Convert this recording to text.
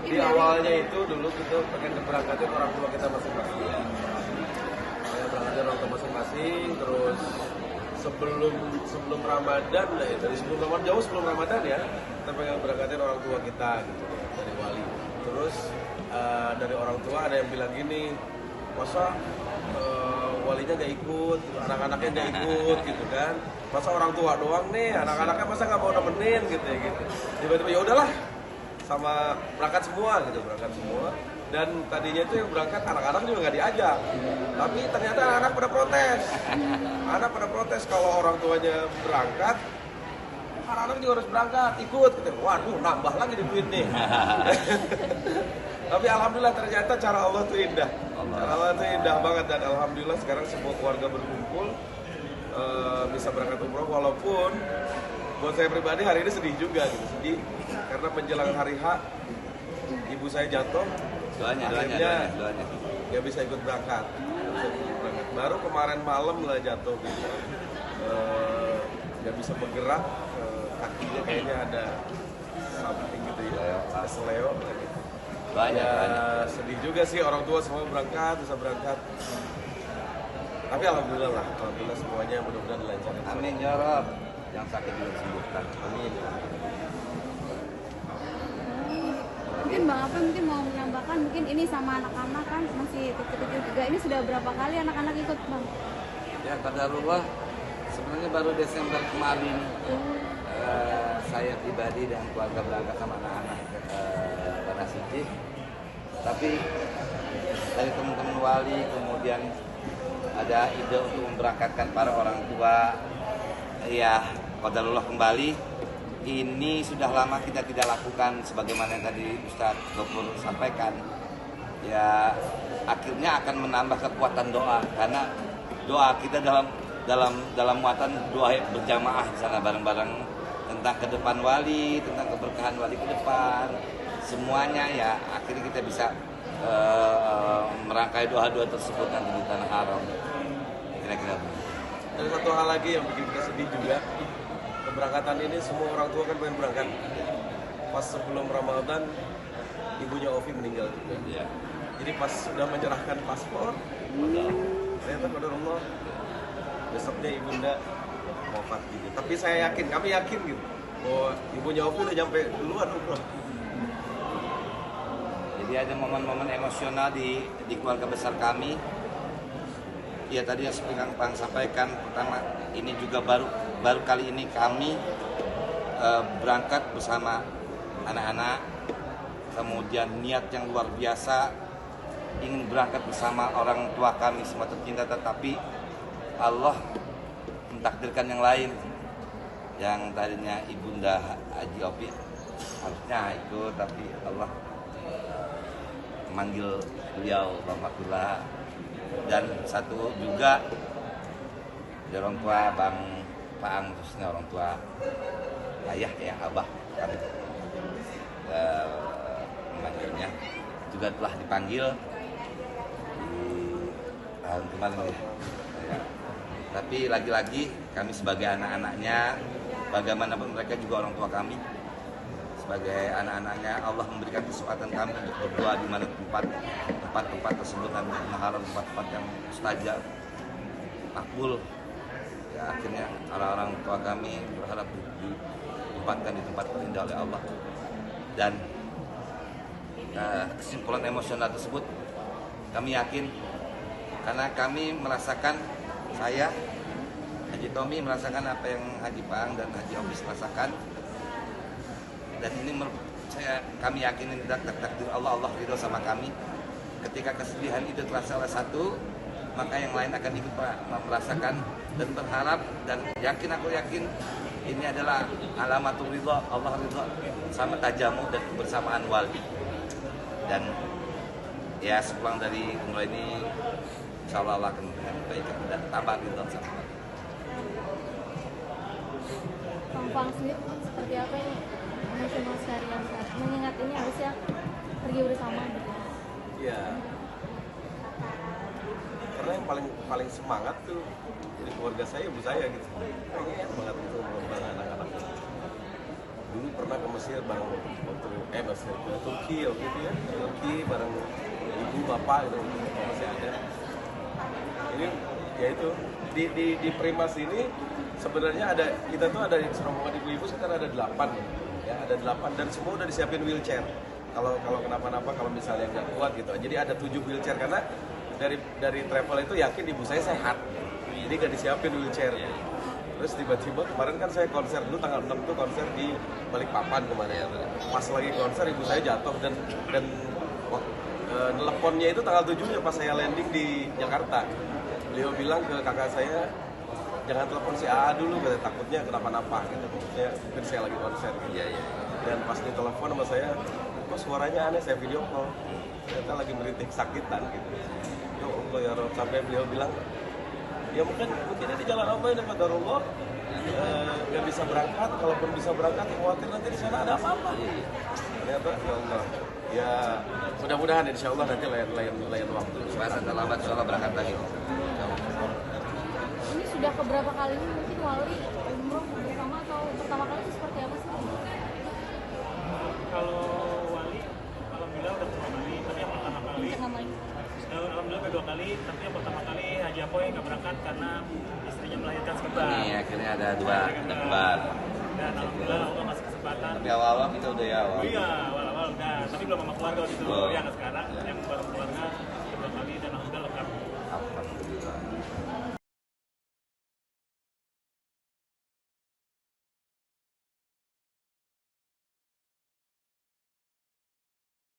Di awalnya itu dulu kita pengen berangkatin orang tua kita masing-masing. Pengen berangkatin orang tua masing-masing, terus sebelum Ramadan lah ya, dari sebelum Ramadan, jauh sebelum Ramadan ya, kita pengen berangkatin orang tua kita gitu dari wali. Terus dari orang tua ada yang bilang gini, masa walinya gak ikut, anak-anaknya gak ikut gitu kan, masa orang tua doang nih, anak-anaknya masa nggak mau nemenin gitu ya gitu. Tiba-tiba ya udahlah, sama berangkat semua. Dan tadinya itu yang berangkat anak-anak juga nggak diajak, tapi ternyata anak pada protes kalau orang tuanya berangkat, anak-anak juga harus berangkat ikut gitu. Waduh, nambah lagi di duit nih. Tapi alhamdulillah ternyata cara Allah itu indah. Cara Allah itu indah banget, dan alhamdulillah sekarang semua keluarga berkumpul bisa berangkat umroh. Walaupun buat saya pribadi hari ini sedih juga gitu, sedih karena menjelang hari H ibu saya jatuh. Akhirnya nggak bisa ikut berangkat. Baru kemarin malam lah jatuh gitu. Nggak bisa bergerak, kakinya kayaknya ada something gitu ya, keseleo gitu. Banyak. Sedih juga sih, orang tua semua bisa berangkat. Tapi alhamdulillah semuanya mudah-mudahan dilancarkan. Amin ya Rabb. Yang sakit juga disembuhkan. Amin. Mungkin Bang Afan mungkin mau menambahkan, mungkin ini sama anak-anak kan masih kecil-kecil juga. Ini sudah berapa kali anak-anak ikut Bang? Ya qadarullah, sebenarnya baru Desember kemarin saya pribadi dan keluarga berangkat sama anak-anak ke Tanah Suci. Tapi dari teman-teman wali kemudian ada ide untuk memberangkatkan para orang tua. Ya qadarullah kembali. Ini sudah lama kita tidak lakukan sebagaimana yang tadi Ustadz Gopur sampaikan. Ya akhirnya akan menambah kekuatan doa, karena doa kita dalam muatan doa berjamaah di sana bareng-bareng tentang ke depan wali, tentang keberkahan wali ke depan. Semuanya ya akhirnya kita bisa merangkai doa-doa tersebut nanti di Tanah Haram. Kira-kira. Dan satu hal lagi yang bikin kita sedih juga, keberangkatan ini semua orang tua kan pengen berangkat. Pas sebelum Ramadan ibunya Ovi meninggal juga. Ya. Jadi pas sudah menyerahkan paspor, ternyata qadarullah besoknya ibunda wafat gitu. Tapi kami yakin gitu, bahwa ibunya Ovi udah nyampe duluan umroh. Jadi ada momen-momen emosional di keluarga besar kami. Ya tadi yang seperti Kang Pang sampaikan, pertama ini juga baru kali ini kami berangkat bersama anak-anak, kemudian niat yang luar biasa ingin berangkat bersama orang tua kami semua tercinta, tetapi Allah mentakdirkan yang lain. Yang tadinya ibunda Haji Opi harusnya ikut, tapi Allah memanggil beliau Alhamdulillah. Dan satu juga dari orang tua Bang Paang, khususnya orang tua ayah ya abah kami memanggilnya juga telah dipanggil di tahun kemarin ya. Tapi lagi-lagi kami sebagai anak-anaknya, bagaimanapun mereka juga orang tua kami, sebagai anak-anaknya Allah memberikan kesempatan kami untuk berdoa di mana tempat tersebut, dan mengharap tempat-tempat yang mustajab, makbul. Ya, akhirnya orang-orang tua kami berharap ditempatkan di tempat terindah oleh Allah. Dan kesimpulan emosional tersebut kami yakin, karena kami merasakan, saya Haji Tommy merasakan apa yang Haji Paang dan Haji Obis rasakan. Dan ini kami yakin ini takdir Allah ridho sama kami. Ketika kesedihan itu terasa oleh satu, maka yang lain akan ikut merasakan dan berharap, dan aku yakin ini adalah alamatul ridho, Allah ridho sama tajamu dan kebersamaan wali. Dan ya sepulang dari umroh ini insyaallah Allah akan memberikan kebaikan dan tambah ridho sama wali. Pang seperti apa ini emosional seharian saat mengingat ini harusnya pergi bersama gitu. Iya. Karena yang paling semangat tuh dari keluarga saya, ibu saya gitu. Pengen banget itu bareng anak-anak. dulu pernah ke Mesir bareng Mesir ke Turki waktu itu ya, Turki bareng ibu bapak gitu masih ada. Ini ya itu di Primas ini sebenarnya kita tuh ada serombongan ibu-ibu sekitar ada 8 ya, ada 8 dan semua udah disiapin wheelchair. Kalau kenapa-napa kalau misalnya nggak kuat gitu. Jadi ada 7 wheelchair karena dari travel itu yakin ibu saya sehat. Jadi nggak disiapin wheelchair. Terus tiba-tiba kemarin kan saya konser dulu tanggal 6 tuh konser di Balikpapan kemarin. Pas lagi konser ibu saya jatuh dan teleponnya itu tanggal 7-nya pas saya landing di Jakarta. Beliau bilang ke kakak saya, jangan telepon si AA dulu, katanya takutnya kenapa-napa gitu. Maksudnya mungkin saya lagi konser gitu. Iya. Dan pas ditelepon sama saya, kok suaranya aneh, saya video call. Ternyata lagi merintih kesakitan gitu. Ya Allah ya Rob, sampai beliau bilang, ya mungkin ini di jalan apa ini Qadarullah nggak bisa berangkat, kalaupun bisa berangkat khawatir nanti di sana ada apa-apa. Ternyata ya Allah, ya mudah-mudahan insya Allah nanti lain waktu. Masa terlambat soalnya berangkat lagi. Ini sudah keberapa kali mungkin Wali umroh bersama atau pertama kali itu seperti apa sih? Kalau Wali, alhamdulillah udah 2 kali, tapi yang pertama kali alhamdulillah udah 2 kali, tapi yang pertama kali Haji Apoy nggak berangkat karena istrinya melahirkan sebentar. Ini akhirnya ada 2 kembar. Dan alhamdulillah Allah masih kesempatan. Tapi awal-awal kita udah ya awal. Oh iya, awal-awal udah, tapi belum sama keluarga waktu itu. Oh. Ya sekarang yang baru keluarga